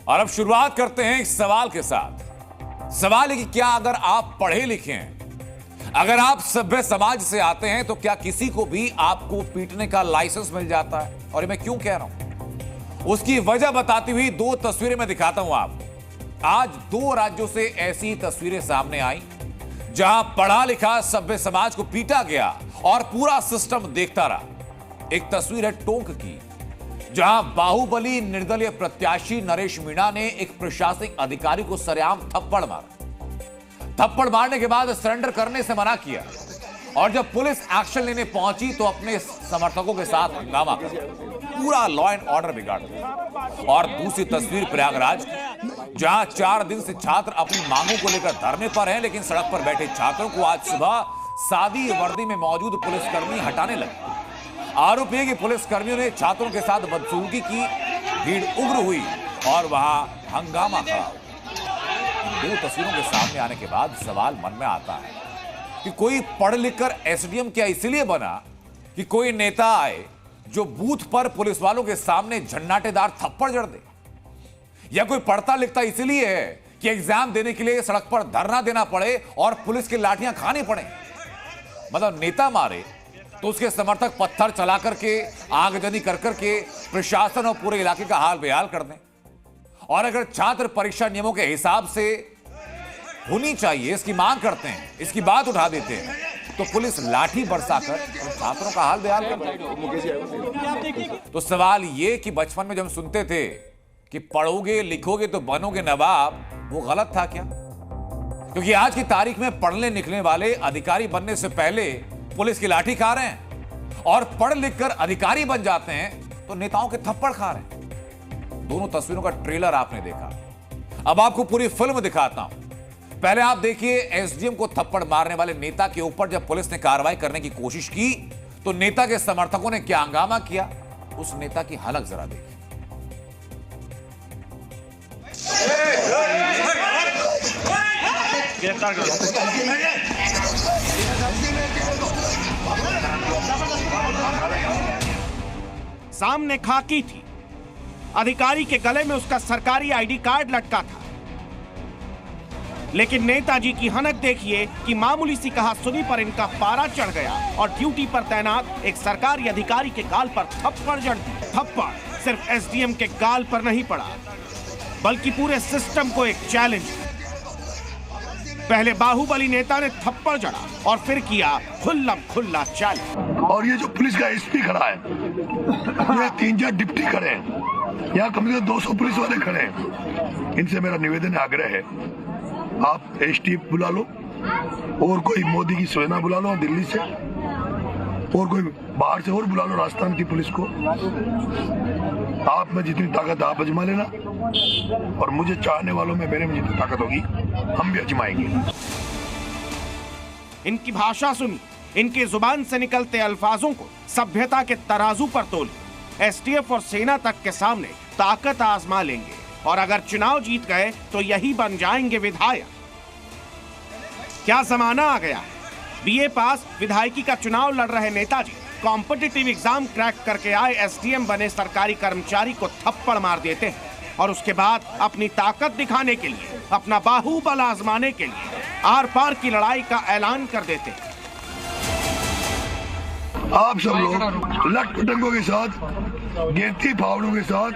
और अब शुरुआत करते हैं एक सवाल के साथ। सवाल है कि क्या अगर आप पढ़े लिखे हैं, अगर आप सभ्य समाज से आते हैं, तो क्या किसी को भी आपको पीटने का लाइसेंस मिल जाता है? और मैं क्यों कह रहा हूं, उसकी वजह बताती हुई दो तस्वीरें मैं दिखाता हूं आपको। आज दो राज्यों से ऐसी तस्वीरें सामने आई जहां पढ़ा लिखा सभ्य समाज को पीटा गया और पूरा सिस्टम देखता रहा। एक तस्वीर है टोंक की, जहां बाहुबली निर्दलीय प्रत्याशी नरेश मीणा ने एक प्रशासनिक अधिकारी को सरेआम थप्पड़ मारा। थप्पड़ मारने के बाद सरेंडर करने से मना किया और जब पुलिस एक्शन लेने पहुंची तो अपने समर्थकों के साथ हंगामा कर पूरा लॉ एंड ऑर्डर बिगाड़ दिया। और दूसरी तस्वीर प्रयागराज की, जहां 4 दिन से छात्र अपनी मांगों को लेकर धरने पर हैं, लेकिन सड़क पर बैठे छात्रों को आज सुबह सादी वर्दी में मौजूद पुलिसकर्मी हटाने लगे। आरोप है कि पुलिसकर्मियों ने छात्रों के साथ बदसलूकी की, भीड़ उग्र हुई और वहां हंगामा खड़ा। दो तस्वीरों के सामने आने के बाद सवाल मन में आता है कि कोई पढ़ लिखकर एसडीएम क्या इसलिए बना कि कोई नेता आए जो बूथ पर पुलिस वालों के सामने झन्नाटेदार थप्पड़ जड़ दे, या कोई पढ़ता लिखता इसलिए है कि एग्जाम देने के लिए सड़क पर धरना देना पड़े और पुलिस की लाठियां खानी पड़े। मतलब नेता मारे तो उसके समर्थक पत्थर चला करके, आगजनी कर करके प्रशासन और पूरे इलाके का हाल बेहाल कर दें। और अगर छात्र परीक्षा नियमों के हिसाब से होनी चाहिए इसकी मांग करते हैं, इसकी बात उठा देते हैं, तो पुलिस लाठी बरसाकर छात्रों का हाल बेहाल कर देती। तो सवाल यह कि बचपन में जब हम सुनते थे कि पढ़ोगे लिखोगे तो बनोगे नवाब, वो गलत था क्या? क्योंकि आज की तारीख में पढ़ने लिखने वाले अधिकारी बनने से पहले पुलिस की लाठी खा रहे हैं और पढ़ लिखकर अधिकारी बन जाते हैं तो नेताओं के थप्पड़ खा रहे हैं। दोनों तस्वीरों का ट्रेलर आपने देखा, अब आपको पूरी फिल्म दिखाता हूं। पहले आप देखिए एसडीएम को थप्पड़ मारने वाले नेता के ऊपर जब पुलिस ने कार्रवाई करने की कोशिश की तो नेता के समर्थकों ने क्या हंगामा किया, उस नेता की हालत जरा देखिए। सामने खाकी थी, अधिकारी के गले में उसका सरकारी आईडी कार्ड लटका था, लेकिन नेताजी की हनक देखिए कि मामूली सी कहासुनी पर इनका पारा चढ़ गया और ड्यूटी पर तैनात एक सरकारी अधिकारी के गाल पर थप्पड़ जड़ दी। थप्पड़ सिर्फ एसडीएम के गाल पर नहीं पड़ा, बल्कि पूरे सिस्टम को एक चैलेंज। पहले बाहुबली नेता ने थप्पड़ जड़ा और फिर किया खुल्लम खुल्ला चैलेंज। और ये जो पुलिस का एसपी खड़ा है, ये 3-4 डिप्टी खड़े हैं, यहाँ कम से कम 200 पुलिस वाले खड़े हैं। इनसे मेरा निवेदन है, आग्रह है, आप एसटीएफ बुला लो और कोई मोदी की सेना बुला लो दिल्ली से, और कोई बाहर से और बुला लो राजस्थान की पुलिस को। आप में जितनी ताकत आप आजमा लेना और मुझे चाहने वालों में मेरे में जितनी ताकत होगी हम भी आजमाएंगे। इनकी भाषा सुनी, इनकी जुबान से निकलते अल्फाजों को सभ्यता के तराजू पर तोल एसटीएफ और सेना तक के सामने ताकत आजमा लेंगे और अगर चुनाव जीत गए तो यही बन जाएंगे विधायक। क्या जमाना आ गया है, बीए पास विधायकी का चुनाव लड़ रहे नेताजी कॉम्पिटिटिव एग्जाम क्रैक करके आए एसडीएम बने सरकारी कर्मचारी को थप्पड़ मार देते हैं और उसके बाद अपनी ताकत दिखाने के लिए, अपना बाहुबल आजमाने के लिए आर पार की लड़ाई का ऐलान कर देते हैं। आप सब लोग लट पटंगों के साथ, गेंती फावड़ों के साथ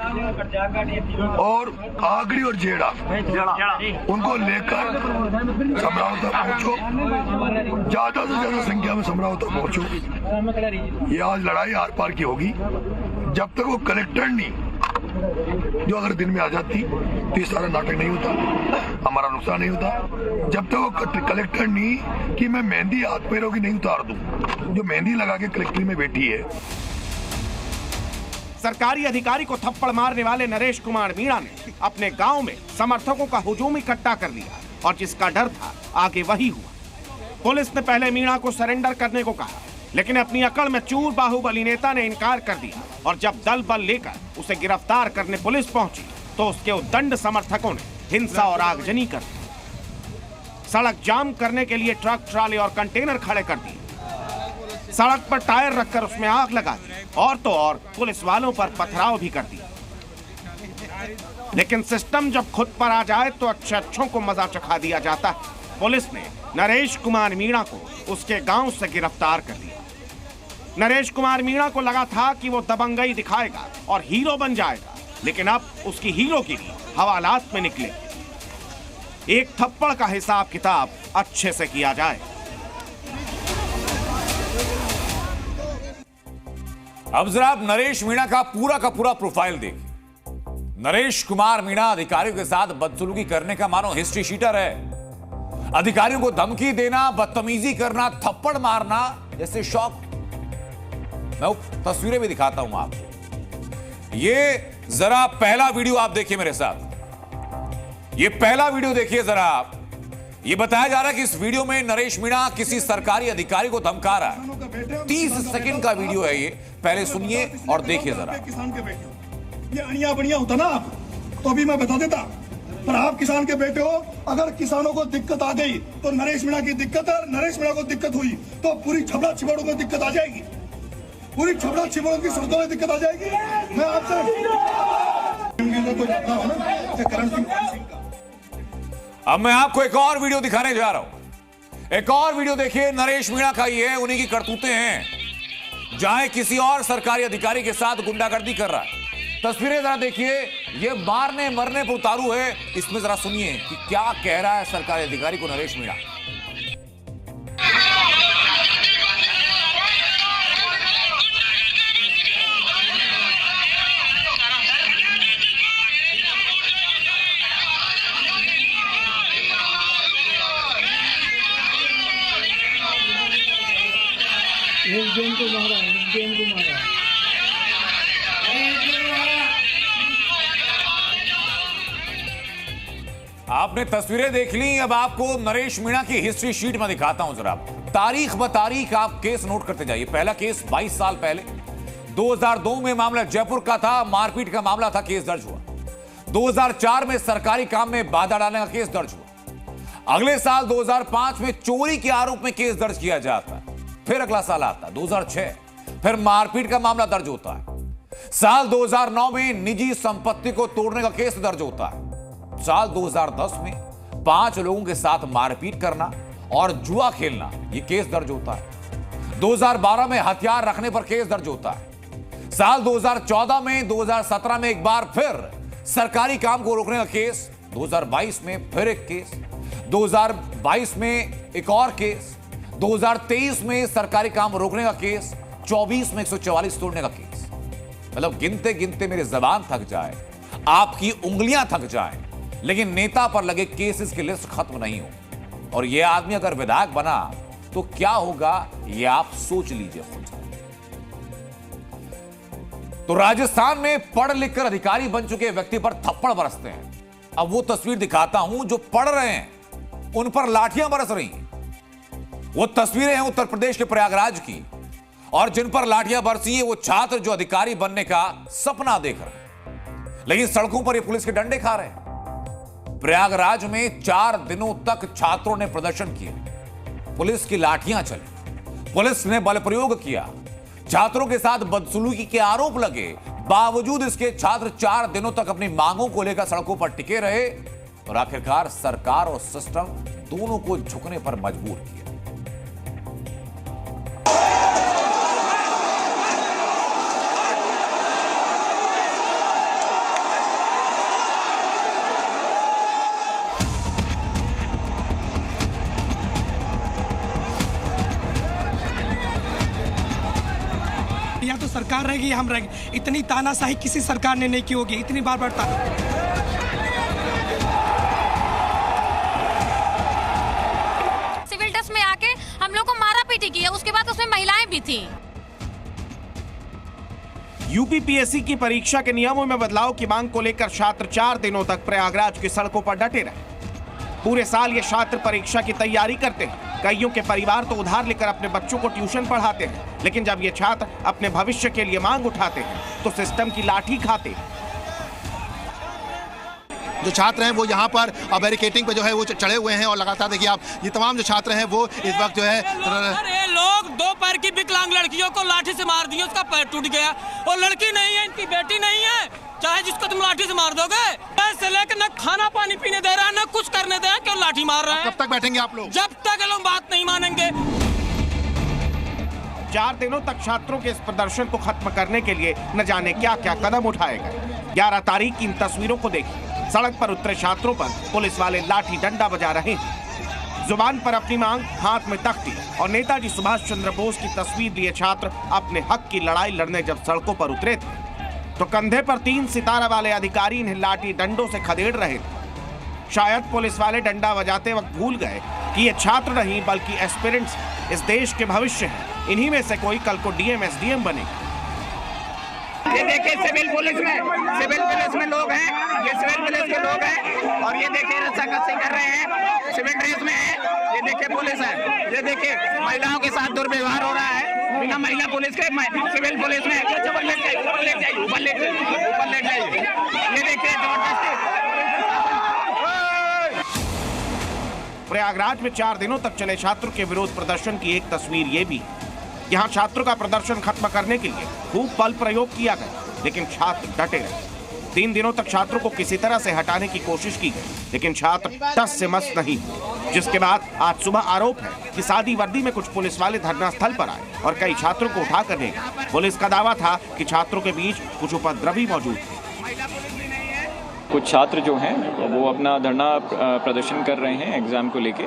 और आगरी और जेड़ा उनको लेकर समराव तक पहुंचो, ज्यादा से ज्यादा संख्या में समराव तक पहुंचो। ये आज लड़ाई आर पार की होगी। जब तक वो कलेक्टर नहीं, जो अगर दिन में आ जाती तो ये सारा नाटक नहीं होता, हमारा नुकसान नहीं होता। जब तक वो कलेक्टर नहीं कि मैं मेहंदी हाथ पैरों की नहीं उतार दूं, जो मेहंदी लगा के कलेक्ट्री में बैठी है। सरकारी अधिकारी को थप्पड़ मारने वाले नरेश कुमार मीणा ने अपने गांव में समर्थकों का हुजूम इकट्ठा कर लिया और जिसका डर था आगे वही हुआ। पुलिस ने पहले मीणा को सरेंडर करने को कहा, लेकिन अपनी अकड़ में चूर बाहुबली नेता ने इनकार कर दिया और जब दल बल लेकर उसे गिरफ्तार करने पुलिस पहुंची तो उसके उद्दंड समर्थकों ने हिंसा और आगजनी कर दी। सड़क जाम करने के लिए ट्रक, ट्राली और कंटेनर खड़े कर दिए, सड़क पर टायर रखकर उसमें आग लगा दी और तो और पुलिस वालों पर पथराव भी कर दिया। लेकिन सिस्टम जब खुद पर आ जाए तो अच्छों को मजा चखा दिया जाता है। पुलिस ने नरेश कुमार मीणा को उसके गांव से गिरफ्तार कर लिया। नरेश कुमार मीणा को लगा था कि वो दबंगई दिखाएगा और हीरो बन जाएगा, लेकिन अब उसकी हीरोगिरी हवालात में निकलेगी। एक थप्पड़ का हिसाब किताब अच्छे से किया जाए। अब जरा आप नरेश मीणा का पूरा प्रोफाइल देखिए। नरेश कुमार मीणा अधिकारियों के साथ बदसलूकी करने का मानो हिस्ट्री शीटर है। अधिकारियों को धमकी देना, बदतमीजी करना, थप्पड़ मारना जैसे शौक। मैं तस्वीरें भी दिखाता हूं आपको। ये जरा पहला वीडियो आप देखिए मेरे साथ। ये पहला वीडियो देखिए जरा आप। ये बताया जा रहा है कि इस वीडियो में नरेश मीणा किसी सरकारी अधिकारी को धमका रहा है। 30 सेकंड का वीडियो है ये। पहले सुनिए और देखिए जरा। किसान के बेटे हो, ये अनिया बनिया होता ना आप तो अभी मैं बता देता, पर आप किसान के बेटे हो। अगर किसानों को दिक्कत आ गई तो नरेश मीणा की दिक्कत है। नरेश मीणा को दिक्कत हुई तो पूरी छबड़ा छिबड़ों में दिक्कत आ जाएगी। पूरी छबड़ा छिबड़ों की सड़कों में दिक्कत आ जाएगी। मैं आपसे अब मैं आपको एक और वीडियो दिखाने जा रहा हूं। एक और वीडियो देखिए। नरेश मीणा का ही है, उन्हीं की करतूतें हैं। जहां किसी और सरकारी अधिकारी के साथ गुंडागर्दी कर रहा है। तस्वीरें जरा देखिए। ये मारने मरने पर उतारू है। इसमें जरा सुनिए कि क्या कह रहा है सरकारी अधिकारी को नरेश मीणा। आपने तस्वीरें देख ली। अब आपको नरेश मीणा की हिस्ट्री शीट में दिखाता हूं जरा। तारीख ब तारीख आप केस नोट करते जाइए। पहला केस 22 साल पहले 2002 में मामला जयपुर का था। मारपीट का मामला था, केस दर्ज हुआ। 2004 में सरकारी काम में बाधा डालने का केस दर्ज हुआ। अगले साल 2005 में चोरी के आरोप में केस दर्ज किया जाता है। फिर अगला साल आता 2006, फिर मारपीट का मामला दर्ज होता है। साल 2009 में निजी संपत्ति को तोड़ने का केस दर्ज होता है। साल 2010 में 5 लोगों के साथ मारपीट करना और जुआ खेलना, यह केस दर्ज होता है। 2012 में हथियार रखने पर केस दर्ज होता है। साल 2014 में 2017 में एक बार फिर सरकारी काम को रोकने का केस। 2022 में फिर एक केस। 2022 में एक और केस। 2023 में सरकारी काम रोकने का केस। 24 में 144 तोड़ने का केस। मतलब गिनते गिनते मेरी जबान थक जाए, आपकी उंगलियां थक जाएं, लेकिन नेता पर लगे केसेस की लिस्ट खत्म नहीं हो। और यह आदमी अगर विधायक बना तो क्या होगा, यह आप सोच लीजिए खुद। तो राजस्थान में पढ़ लिखकर अधिकारी बन चुके व्यक्ति पर थप्पड़ बरसते हैं। अब वो तस्वीर दिखाता हूं। जो पढ़ रहे हैं उन पर लाठियां बरस रही हैं। वो तस्वीरें हैं उत्तर प्रदेश के प्रयागराज की। और जिन पर लाठियां बरसी है वो छात्र जो अधिकारी बनने का सपना देख रहे हैं, लेकिन सड़कों पर ये पुलिस के डंडे खा रहे हैं। प्रयागराज में 4 दिनों तक छात्रों ने प्रदर्शन किया। पुलिस की लाठियां चली। पुलिस ने बल प्रयोग किया। छात्रों के साथ बदसलूकी के आरोप लगे। बावजूद इसके छात्र 4 दिनों तक अपनी मांगों को लेकर सड़कों पर टिके रहे और आखिरकार सरकार और सिस्टम दोनों को झुकने पर मजबूर किया। या तो सरकार रहेगी या हम रहेंगे। इतनी तानाशाही किसी सरकार ने नहीं की होगी। इतनी बार बढ़ता सिविल ड्रेस में आके हम लोग को मारा पीटी की है। उसके बाद उसमें महिलाएं भी थी। यूपीपीएससी की परीक्षा के नियमों में बदलाव की मांग को लेकर छात्र 4 दिनों तक प्रयागराज की सड़कों पर डटे रहे। पूरे साल ये छात्र परीक्षा की तैयारी करते हैं। कईयों के परिवार तो उधार लेकर अपने बच्चों को ट्यूशन पढ़ाते हैं, लेकिन जब ये छात्र अपने भविष्य के लिए मांग उठाते हैं तो सिस्टम की लाठी खाते हैं। जो छात्र हैं वो यहाँ पर बैरिकेटिंग पे जो है वो चढ़े हुए हैं और लगातार देखिए आप ये तमाम जो छात्र हैं वो इस वक्त जो है अरे लोग 2 पैर की विकलांग लड़कियों को लाठी से मार दिए, उसका पैर टूट गया। और लड़की नहीं है, इनकी बेटी नहीं है, चाहे जिसको तुम लाठी से मार दोगे। से लेकर न खाना पानी पीने दे रहा है, न कुछ करने दे रहा है, क्यों लाठी मार रहा है? कब तक बैठेंगे आप लोग? जब तक लोग बात नहीं मानेंगे। 4 दिनों तक छात्रों के इस प्रदर्शन को खत्म करने के लिए न जाने क्या क्या कदम उठाए गए। 11 तारीख की इन तस्वीरों को देखिए। सड़क पर उतरे छात्रों पर पुलिस वाले लाठी डंडा बजा रहे हैं। जुबान पर अपनी मांग, हाथ में तख्ती और नेताजी सुभाष चंद्र बोस की तस्वीर लिए छात्र अपने हक की लड़ाई लड़ने जब सड़कों पर उतरे थे तो कंधे पर 3 सितारा वाले अधिकारी इन्हें लाठी डंडों से खदेड़ रहे थे। शायद पुलिस वाले डंडा बजाते वक्त भूल गए कि ये छात्र नहीं बल्कि एस्पिरेंट्स इस देश के भविष्य हैं। इन्हीं में से कोई कल को डीएम एसडीएम बनेगा। ये देखिए सिविल पुलिस में लोग हैं, ये सिविल पुलिस के लोग हैं और ये देखिए रस्साकसी कर रहे हैं, सिविल ड्रेस में है। ये देखिए पुलिस है, ये देखिए महिलाओं के साथ दुर्व्यवहार हो रहा है बिना महिला पुलिस के। सिविल पुलिस में ऊपर ले जाइए। ये देखिए जबरदस्ती। प्रयागराज में 4 दिनों तक चले छात्रों के विरोध प्रदर्शन की एक तस्वीर ये भी। यहाँ छात्रों का प्रदर्शन खत्म करने के लिए खूब बल प्रयोग किया गया, लेकिन छात्र डटे रहे। 3 दिनों तक छात्रों को किसी तरह से हटाने की कोशिश की गई, लेकिन छात्र टस से मस नहीं हुए। जिसके बाद आज सुबह आरोप है कि सादी वर्दी में कुछ पुलिस वाले धरना स्थल पर आए और कई छात्रों को उठा कर ले गए। पुलिस का दावा था कि छात्रों के बीच कुछ उपद्रवी मौजूद थे। कुछ छात्र जो हैं वो अपना धरना प्रदर्शन कर रहे हैं एग्ज़ाम को लेके।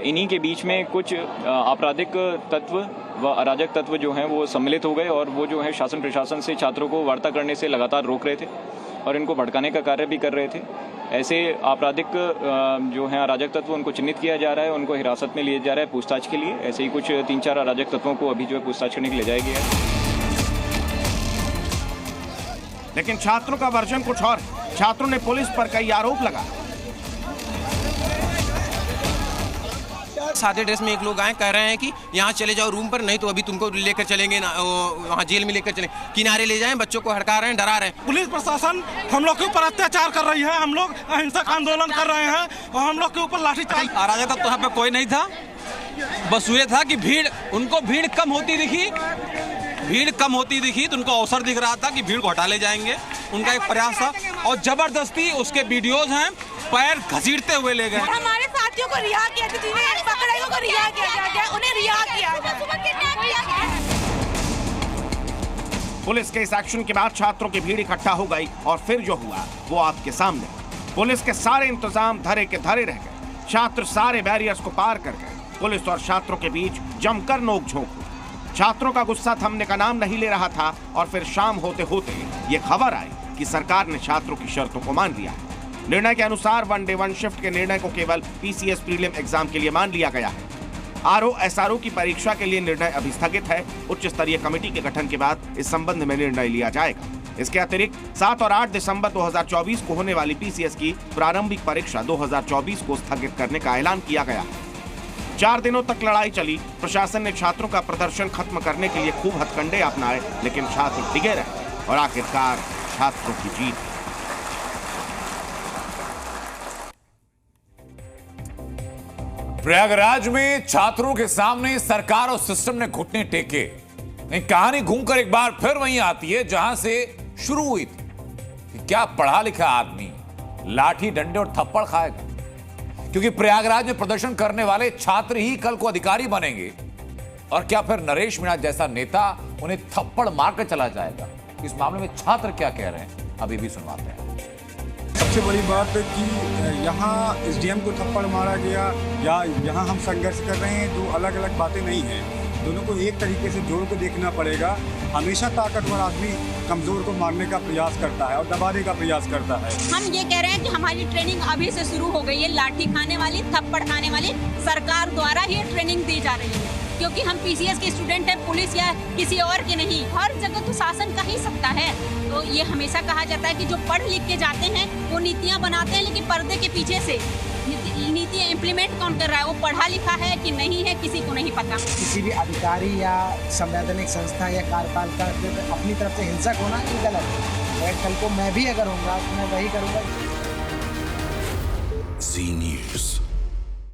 इन्हीं के बीच में कुछ आपराधिक तत्व व अराजक तत्व जो हैं वो सम्मिलित हो गए और वो जो है शासन प्रशासन से छात्रों को वार्ता करने से लगातार रोक रहे थे और इनको भड़काने का कार्य भी कर रहे थे। ऐसे आपराधिक जो हैं अराजक तत्व उनको चिन्हित किया जा रहा है, उनको हिरासत में लिया जा रहा है पूछताछ के लिए। ऐसे ही कुछ 3-4 अराजक तत्वों को अभी जो है पूछताछ करने के लिए ले जाया गया है। लेकिन छात्रों का वर्जन कुछ और है। छात्रों ने पुलिस पर कई आरोप लगाए। सादे ड्रेस में एक लोग आए, कह रहे हैं कि यहाँ चले जाओ रूम पर, नहीं तो अभी तुमको लेकर चलेंगे ना, वहाँ जेल में लेकर चलेंगे। किनारे ले जाएं, बच्चों को हड़का रहे हैं, डरा रहे हैं। पुलिस प्रशासन हम लोग के ऊपर अत्याचार कर रही है। हम लोग अहिंसक आंदोलन कर रहे हैं और हम लोग के ऊपर लाठीचार्ज। अराजकता तो यहाँ पे कोई नहीं था, बस ये था कि उनको भीड़ कम होती दिखी तो उनको अवसर दिख रहा था कि भीड़ को हटा ले जाएंगे। उनका एक प्रयास था और जबरदस्ती उसके वीडियोज हैं, पैर घसीटते हुए ले गए। हमारे साथियों को रिहा किया, पकड़े को रिहा किया गया, उन्हें रिहा किया गया। पुलिस के इस एक्शन के बाद छात्रों की भीड़ इकट्ठा हो गई और फिर जो हुआ वो आपके सामने। पुलिस के सारे इंतजाम धरे के धरे रह गए। छात्र सारे बैरियर्स को पार कर गए। पुलिस और छात्रों के बीच जमकर नोकझोंक हुई। छात्रों का गुस्सा थमने का नाम नहीं ले रहा था और फिर शाम होते होते ये खबर आई कि सरकार ने छात्रों की शर्तों को मान लिया है। निर्णय के अनुसार 1 डे 1 शिफ्ट के निर्णय को केवल पीसीएस प्रीलिम एग्जाम के लिए मान लिया गया है। आरओ एसआरओ की परीक्षा के लिए निर्णय अभी स्थगित है। उच्च स्तरीय कमेटी के गठन के बाद इस संबंध में निर्णय लिया जाएगा। इसके अतिरिक्त 7 और 8 दिसंबर 2024 को होने वाली पीसीएस की प्रारंभिक परीक्षा 2024 को स्थगित करने का ऐलान किया गया है। 4 दिनों तक लड़ाई चली। प्रशासन ने छात्रों का प्रदर्शन खत्म करने के लिए खूब हथकंडे अपनाए, लेकिन छात्र टिके रहे और आखिरकार छात्रों की जीत। प्रयागराज में छात्रों के सामने सरकार और सिस्टम ने घुटने टेके। कहानी घूमकर एक बार फिर वहीं आती है जहां से शुरू हुई थी कि क्या पढ़ा लिखा आदमी लाठी डंडे और थप्पड़ खाएगा, क्योंकि प्रयागराज में प्रदर्शन करने वाले छात्र ही कल को अधिकारी बनेंगे। और क्या फिर नरेश मीणा जैसा नेता उन्हें थप्पड़ मारकर चला जाएगा? इस मामले में छात्र क्या कह रहे हैं अभी भी सुनवाते हैं। सबसे बड़ी बात है कि यहाँ एसडीएम को थप्पड़ मारा गया या यहाँ हम संघर्ष कर रहे हैं, दो अलग अलग बातें नहीं हैं। दोनों को एक तरीके से जोड़ कर देखना पड़ेगा। हमेशा ताकतवर आदमी कमजोर को मारने का प्रयास करता है और दबाने का प्रयास करता है। हम ये कह रहे हैं कि हमारी ट्रेनिंग अभी से शुरू हो गई है। लाठी खाने वाली, थप्पड़ खाने वाली सरकार द्वारा ही ट्रेनिंग दी जा रही है, क्योंकि हम पीसीएस के स्टूडेंट हैं, पुलिस या किसी और के नहीं। हर जगह तो शासन का ही सत्ता है। तो ये हमेशा कहा जाता है कि जो पढ़ लिख के जाते हैं वो नीतियाँ बनाते हैं, लेकिन पर्दे के पीछे से नीतियाँ इम्प्लीमेंट कौन कर रहा है, वो पढ़ा लिखा है कि नहीं है, किसी को नहीं पता। किसी भी अधिकारी या संवैधानिक संस्था या कार्यपालिका अपनी तरफ से हिंसक होना ये गलत है। कल को मैं भी अगर होऊंगा तो मैं वही करूँगा। ज़ी न्यूज़।